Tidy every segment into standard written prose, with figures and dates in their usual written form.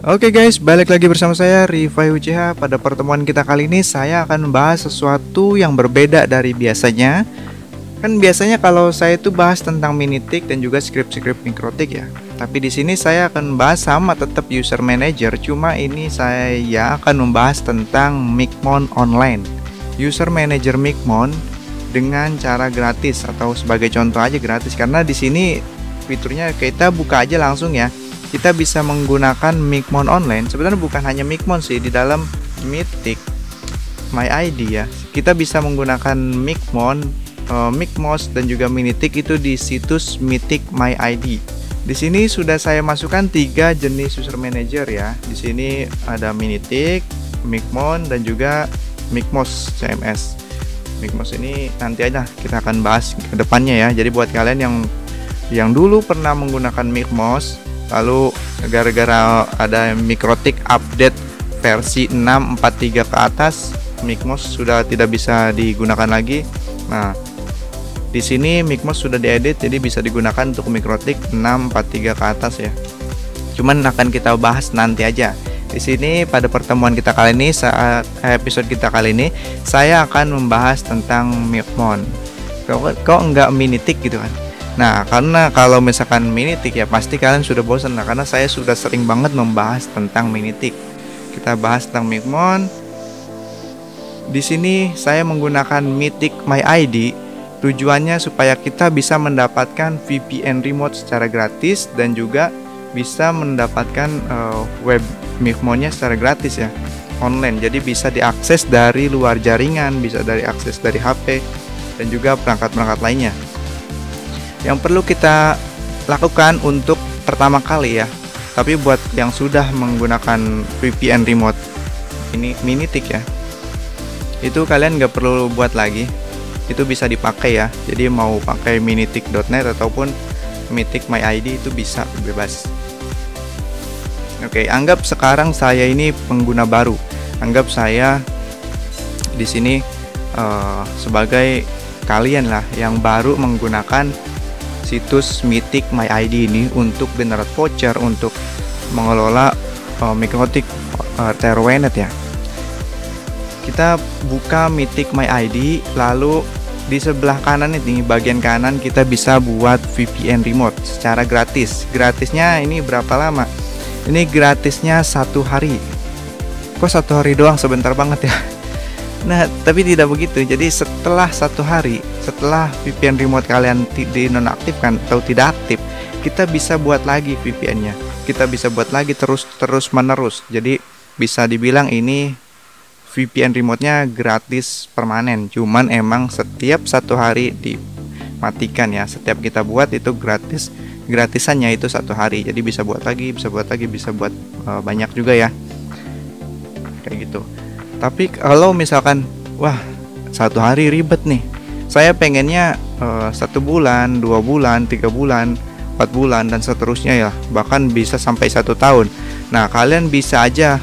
Oke guys, balik lagi bersama saya Rifai UCH. Pada pertemuan kita kali ini saya akan membahas sesuatu yang berbeda dari biasanya. Kan biasanya kalau saya itu bahas tentang Minitik dan juga script-script Mikrotik ya. Tapi di sini saya akan membahas sama tetap user manager, cuma ini saya akan membahas tentang Micmon online. User manager Micmon dengan cara gratis atau sebagai contoh aja gratis, karena di sini fiturnya kita buka aja langsung ya. Kita bisa menggunakan Micmon online. Sebenarnya bukan hanya Micmon sih, di dalam Mythic My ID ya. Kita bisa menggunakan Micmon, Micmos dan juga Minitik itu di situs Mythic My ID. Di sini sudah saya masukkan 3 jenis user manager ya. Di sini ada Minitik, Micmon dan juga Micmos CMS. Micmos ini nanti aja kita akan bahas ke depannya ya. Jadi buat kalian yang dulu pernah menggunakan Micmos, lalu gara-gara ada Mikrotik update versi 6.4.3 ke atas, Micmos sudah tidak bisa digunakan lagi. Nah, di sini Micmos sudah diedit jadi bisa digunakan untuk Mikrotik 6.4.3 ke atas ya. Cuman akan kita bahas nanti aja. Di sini pada pertemuan kita kali ini, episode kita kali ini, saya akan membahas tentang Micmon. Kok enggak Minitik gitu kan? Nah, karena kalau misalkan Minitik ya pasti kalian sudah bosan lah, karena saya sudah sering banget membahas tentang Minitik. Kita bahas tentang Micmon. Di sini saya menggunakan Mythic My ID. Tujuannya supaya kita bisa mendapatkan VPN remote secara gratis dan juga bisa mendapatkan web Micmonnya secara gratis ya, online. Jadi bisa diakses dari luar jaringan, bisa diakses dari HP dan juga perangkat-perangkat lainnya. Yang perlu kita lakukan untuk pertama kali ya, tapi buat yang sudah menggunakan VPN remote ini Minitik ya, itu kalian nggak perlu buat lagi, itu bisa dipakai ya. Jadi mau pakai minitik.net ataupun Mythic My ID itu bisa bebas. Oke, anggap sekarang saya ini pengguna baru, anggap saya di sini sebagai kalian lah yang baru menggunakan situs Mythic My ID ini untuk generate voucher, untuk mengelola Mikrotik TRWNet ya. Kita buka Mythic My ID, lalu di sebelah kanan ini, bagian kanan kita bisa buat VPN remote secara gratis. Gratisnya ini berapa lama? Ini gratisnya 1 hari. Kok 1 hari doang, sebentar banget ya. Nah, tapi tidak begitu. Jadi setelah 1 hari, setelah VPN remote kalian dinonaktifkan atau tidak aktif, kita bisa buat lagi VPN-nya. Kita bisa buat lagi terus menerus. Jadi bisa dibilang ini VPN remote-nya gratis permanen. Cuman emang setiap 1 hari dimatikan ya. Setiap kita buat itu gratis. Gratisannya itu 1 hari. Jadi bisa buat lagi, bisa buat banyak juga ya. Kayak gitu. Tapi kalau misalkan wah 1 hari ribet nih, saya pengennya 1 bulan, 2 bulan, 3 bulan, 4 bulan dan seterusnya ya, bahkan bisa sampai 1 tahun. Nah, kalian bisa aja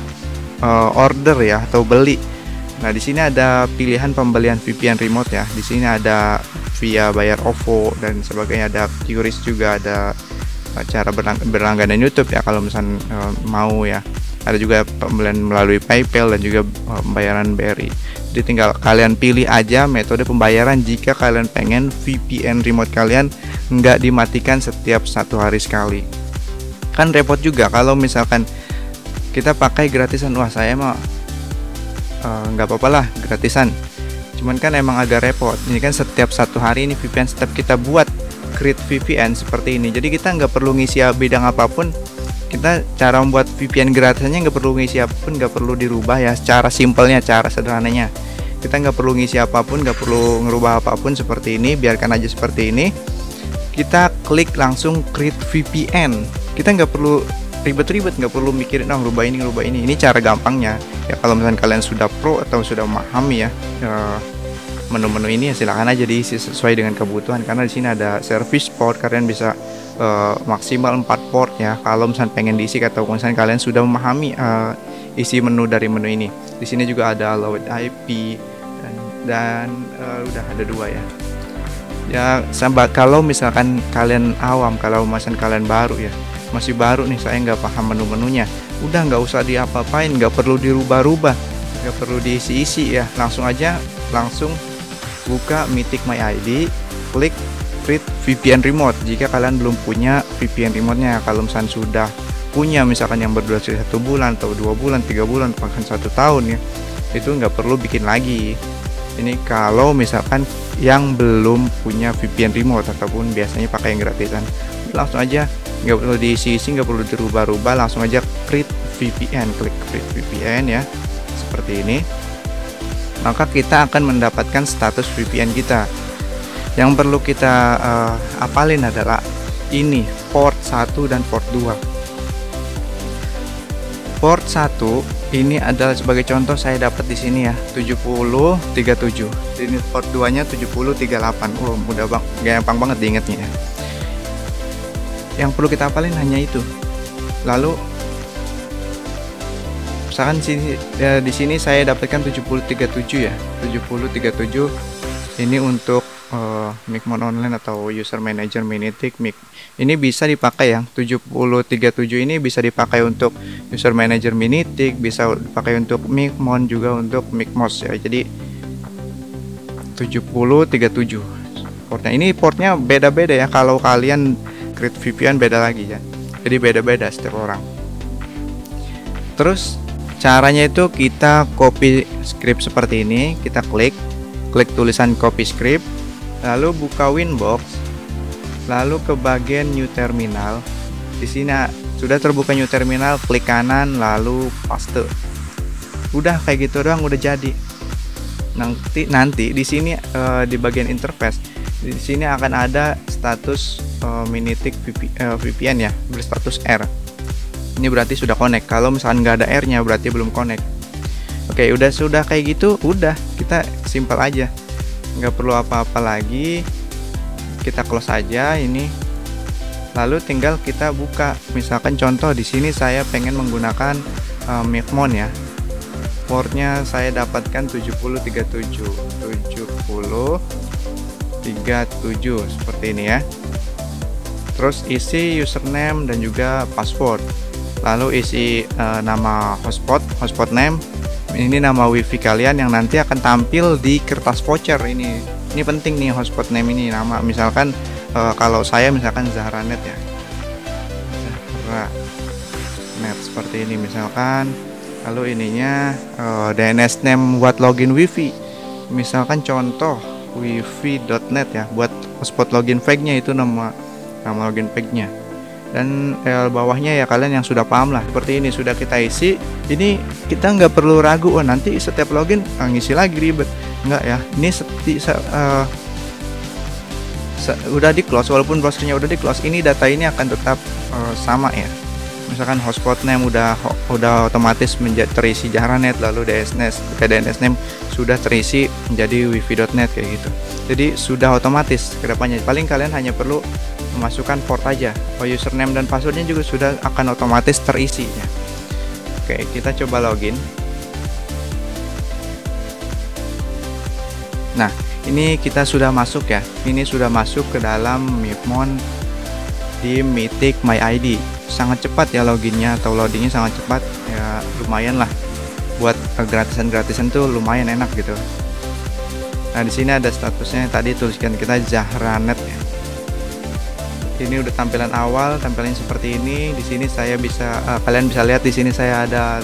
order ya atau beli. Nah, di sini ada pilihan pembelian VPN remote ya. Di sini ada via bayar OVO dan sebagainya, ada QRIS juga, ada cara berlangganan YouTube ya kalau misalnya mau ya. Ada juga pembelian melalui PayPal dan juga pembayaran BRI. Jadi tinggal kalian pilih aja metode pembayaran jika kalian pengen VPN remote kalian nggak dimatikan setiap 1 hari sekali. Kan repot juga kalau misalkan kita pakai gratisan. Wah, saya mah nggak apa-apa lah gratisan. Cuman kan emang agak repot. Ini kan setiap 1 hari ini VPN, setiap kita buat create VPN seperti ini. Jadi kita nggak perlu ngisi bidang apapun. Kita cara membuat VPN gratisannya nggak perlu ngisi apapun, nggak perlu dirubah ya. Secara simpelnya, cara sederhananya, kita nggak perlu ngisi apapun, nggak perlu ngerubah apapun seperti ini. Biarkan aja seperti ini. Kita klik langsung create VPN. Kita nggak perlu ribet-ribet, nggak perlu mikirin ngerubah ini. Ini cara gampangnya ya. Kalau misalnya kalian sudah pro atau sudah memahami ya, menu-menu ini ya silahkan aja diisi sesuai dengan kebutuhan. Karena di sini ada service port, kalian bisa maksimal 4 port ya kalau misalnya pengen diisi, atau misalnya kalian sudah memahami isi menu dari menu ini. Di sini juga ada allowed IP dan udah ada 2 ya. Ya, kalau misalkan kalian awam, kalau misalkan kalian baru ya, masih baru nih, saya nggak paham menu-menunya. Udah nggak usah diapa-apain, nggak perlu dirubah-rubah, nggak perlu diisi-isi ya, langsung buka Mythic My ID, klik create VPN remote jika kalian belum punya VPN remote-nya. Kalau misalkan sudah punya, misalkan yang berdurasi 1 bulan atau 2 bulan, 3 bulan, bahkan 1 tahun ya, itu nggak perlu bikin lagi. Ini kalau misalkan yang belum punya VPN remote ataupun biasanya pakai yang gratisan, langsung aja, nggak perlu diisi-isi, nggak perlu dirubah-rubah, langsung aja create VPN, klik create VPN ya, seperti ini. Maka kita akan mendapatkan status VPN kita. Yang perlu kita apalin adalah ini port 1 dan port 2. Port 1 ini adalah sebagai contoh saya dapat di sini ya, 7037. Ini port 2-nya 7038. Oh, mudah banget, gampang banget diingatnya ya. Yang perlu kita hafalin hanya itu. Lalu misalkan di sini saya dapatkan 7037 ya. 7037 ini untuk Micmon Online atau User Manager Minitic Mic. Ini bisa dipakai yang 7037 ini bisa dipakai untuk User Manager Minitic, bisa dipakai untuk Micmon, juga untuk Micmos ya. Jadi 7037 portnya. Ini portnya beda-beda ya. Kalau kalian create VPN beda lagi ya. Jadi beda-beda setiap orang. Terus caranya itu kita copy script seperti ini, kita klik tulisan copy script, lalu buka Winbox, lalu ke bagian New Terminal. Di sini sudah terbuka New Terminal, klik kanan, lalu paste. Udah kayak gitu doang, udah jadi. Nanti di sini di bagian interface, di sini akan ada status Minitic VPN ya, berstatus R. Ini berarti sudah connect. Kalau misalkan nggak ada R-nya berarti belum connect. Oke, sudah kayak gitu, udah kita simpel aja. Nggak perlu apa-apa lagi, kita close aja ini, lalu tinggal kita buka. Misalkan contoh di sini saya pengen menggunakan Micmon ya, portnya saya dapatkan 7037 seperti ini ya. Terus isi username dan juga password, lalu isi nama hotspot name. Ini nama wifi kalian yang nanti akan tampil di kertas voucher. Ini penting nih, hotspot name ini nama. Misalkan kalau saya misalkan Zahranet ya, Zahranet seperti ini misalkan. Lalu ininya DNS name buat login wifi, misalkan contoh wifi.net ya, buat hotspot login fake-nya itu nama login fake-nya. Dan bawahnya ya kalian yang sudah paham lah, seperti ini sudah kita isi. Ini kita nggak perlu ragu, oh nanti setiap login ngisi lagi ribet, nggak ya. Ini udah di close, walaupun browsernya udah di close, ini data ini akan tetap sama ya. Misalkan hotspot name udah otomatis terisi Zahranet, lalu DNS name sudah terisi menjadi wifi.net kayak gitu. Jadi sudah otomatis kedepannya. Paling kalian hanya perlu memasukkan port aja. Username dan passwordnya juga sudah akan otomatis terisi ya. Oke, kita coba login. Nah, ini kita sudah masuk ya. Ini sudah masuk ke dalam Micmon di Mythic My ID. Sangat cepat ya loginnya atau loadingnya sangat cepat ya, lumayan lah. Buat gratisan tuh lumayan enak gitu. Nah, di sini ada statusnya, tadi tuliskan kita Zahranet ya. Ini udah tampilan awal, tampilan seperti ini. Di sini saya bisa kalian bisa lihat di sini saya ada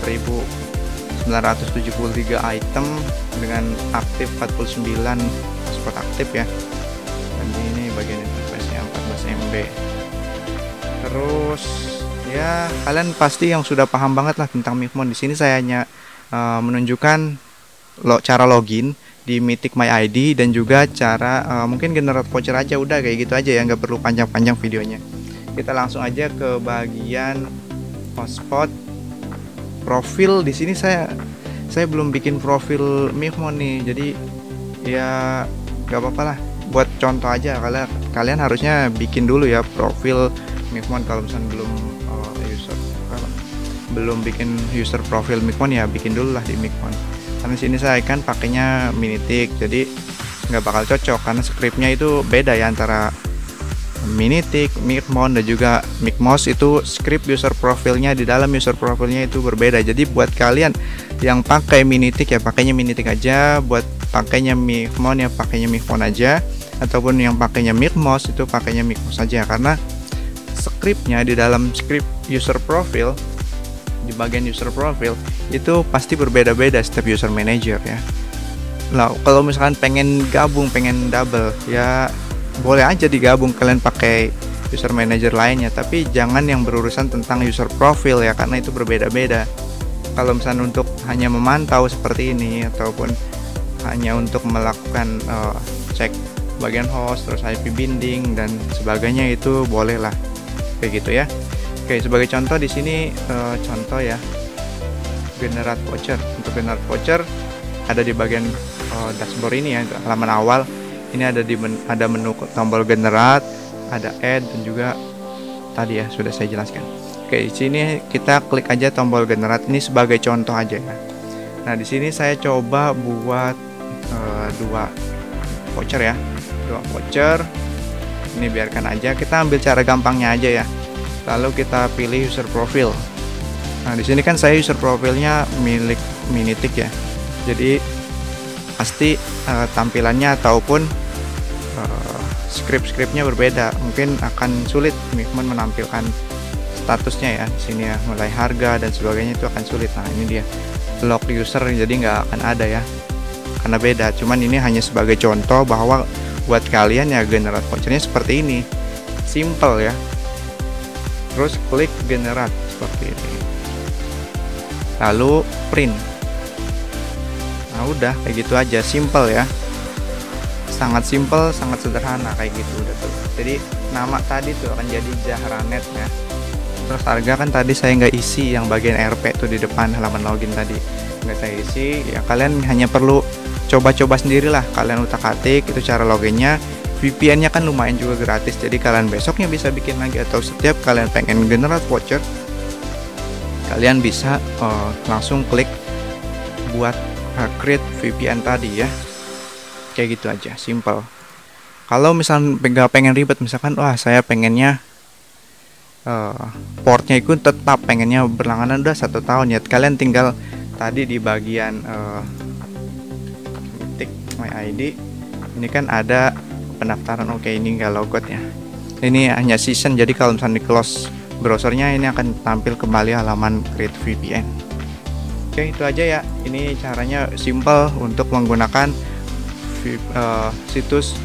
1973 item dengan aktif 49 spot aktif ya. Dan ini bagian interface-nya 14 MB. Terus ya kalian pasti yang sudah paham banget lah tentang Micmon. Di sini saya hanya menunjukkan cara login di Mythic My ID dan juga cara mungkin generate voucher aja, udah kayak gitu aja ya, nggak perlu panjang-panjang videonya. Kita langsung aja ke bagian hotspot profil. Di sini saya belum bikin profil Micmon nih, jadi ya nggak apa-apa lah, buat contoh aja. Kalian harusnya bikin dulu ya profil Micmon kalau misalnya belum bikin user profil Micmon ya, bikin dulu lah di Micmon. Karena sini saya kan pakainya Minitic, jadi nggak bakal cocok karena scriptnya itu beda ya antara Minitic, Micmon, dan juga Micmos itu script user profilnya di dalam user profilnya itu berbeda. Jadi buat kalian yang pakai Minitic ya pakainya Minitic aja, buat pakainya Micmon ya pakainya Micmon aja, ataupun yang pakainya Micmos itu pakainya Micmos aja, karena scriptnya di dalam script user profile, di bagian user profile itu pasti berbeda-beda setiap user manager ya. Nah, kalau misalkan pengen gabung, pengen double ya boleh aja digabung kalian pakai user manager lainnya, tapi jangan yang berurusan tentang user profile ya, karena itu berbeda-beda. Kalau misalnya untuk hanya memantau seperti ini ataupun hanya untuk melakukan cek bagian host, terus IP binding dan sebagainya, itu boleh lah kayak gitu ya. Oke, sebagai contoh di sini contoh ya, generate voucher. Untuk generate voucher ada di bagian dashboard ini ya, halaman awal. Ini ada menu tombol generate, ada add, dan juga tadi ya sudah saya jelaskan. Oke, di sini kita klik aja tombol generate, ini sebagai contoh aja ya. Nah, di sini saya coba buat dua voucher ya, dua voucher. Ini biarkan aja, kita ambil cara gampangnya aja ya. Lalu kita pilih user profile. Nah, di sini kan saya user profilnya milik Minitic ya. Jadi pasti tampilannya ataupun script-scriptnya berbeda. Mungkin akan sulit Micmon menampilkan statusnya ya. Di sini ya, mulai harga dan sebagainya itu akan sulit. Nah, ini dia log user, jadi nggak akan ada ya, karena beda. Cuman ini hanya sebagai contoh bahwa buat kalian ya generate vouchernya seperti ini, simple ya. Terus klik generate seperti ini, lalu print. Nah, udah kayak gitu aja, simple ya, sangat simple, sangat sederhana kayak gitu udah tuh. Jadi nama tadi tuh akan jadi Zahranet ya. Terus harga kan tadi saya nggak isi yang bagian RP tuh di depan halaman login tadi, nggak saya isi ya. Kalian hanya perlu coba-coba sendirilah, kalian utak-atik itu cara loginnya. VPN-nya kan lumayan juga gratis, jadi kalian besoknya bisa bikin lagi, atau setiap kalian pengen generate voucher kalian bisa langsung klik buat create VPN tadi ya. Kayak gitu aja, simple. Kalau misalnya nggak pengen ribet, misalkan wah saya pengennya portnya itu tetap pengennya berlangganan udah 1 tahun ya, kalian tinggal tadi di bagian titik My ID ini kan ada pendaftaran. Oke, ini nggak logout ya, ini hanya season, jadi kalau misalnya di close browsernya ini akan tampil kembali halaman create VPN. Oke, itu aja ya, ini caranya simple untuk menggunakan situs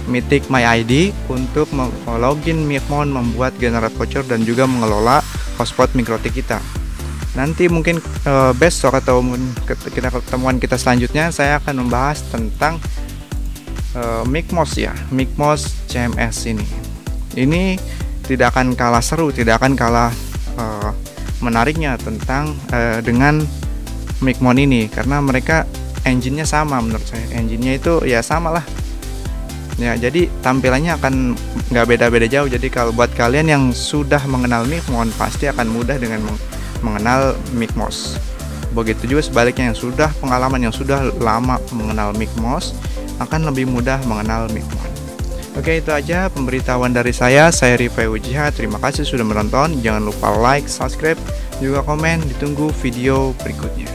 Mythic My ID untuk login Micmon, membuat generate voucher, dan juga mengelola hotspot MikroTik kita. Nanti mungkin besok atau kita ketemuan kita selanjutnya saya akan membahas tentang Micmos ya, Micmos CMS ini. Ini tidak akan kalah seru, tidak akan kalah menariknya tentang dengan Micmon ini, karena mereka engine-nya sama. Menurut saya engine-nya itu ya sama lah ya, jadi tampilannya akan nggak beda-beda jauh. Jadi kalau buat kalian yang sudah mengenal Micmon pasti akan mudah dengan mengenal Micmos. Begitu juga sebaliknya, yang sudah pengalaman, yang sudah lama mengenal Micmos akan lebih mudah mengenal Micmon. Oke, itu aja pemberitahuan dari saya Rifai Uchiha. Terima kasih sudah menonton. Jangan lupa like, subscribe, juga komen. Ditunggu video berikutnya.